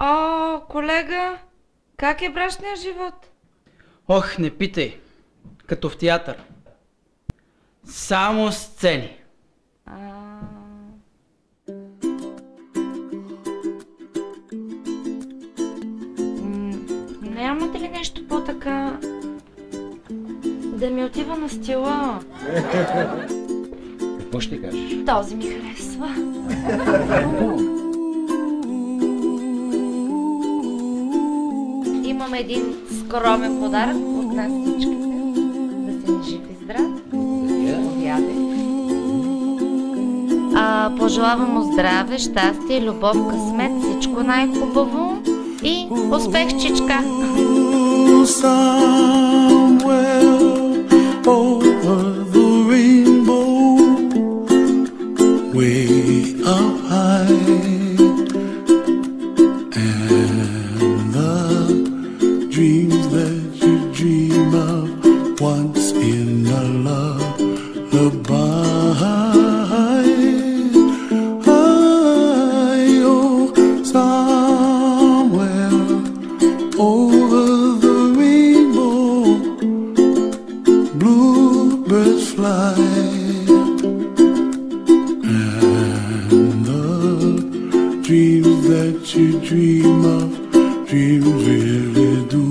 О, колега, как е брачният живот? Ох, не питай. Като в театър. Само сцени. А... Нямате ли нещо по-така да ми отива на стила? Какво ще кажеш? Този ми харесва. Имам един скромен подарък от нас всичките. Да си ни жив и здрав. Пожелавам му здраве, щастие, любов, късмет, всичко най-хубаво и успех, чичка! Dreams that you dream of, dreams really do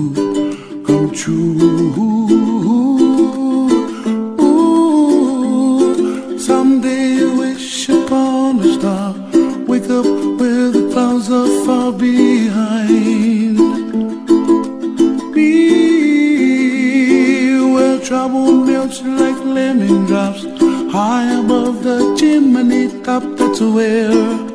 come true. Ooh, someday you wish upon a star, wake up where the clouds are far behind me, where trouble melts like lemon drops high above the chimney top. That's where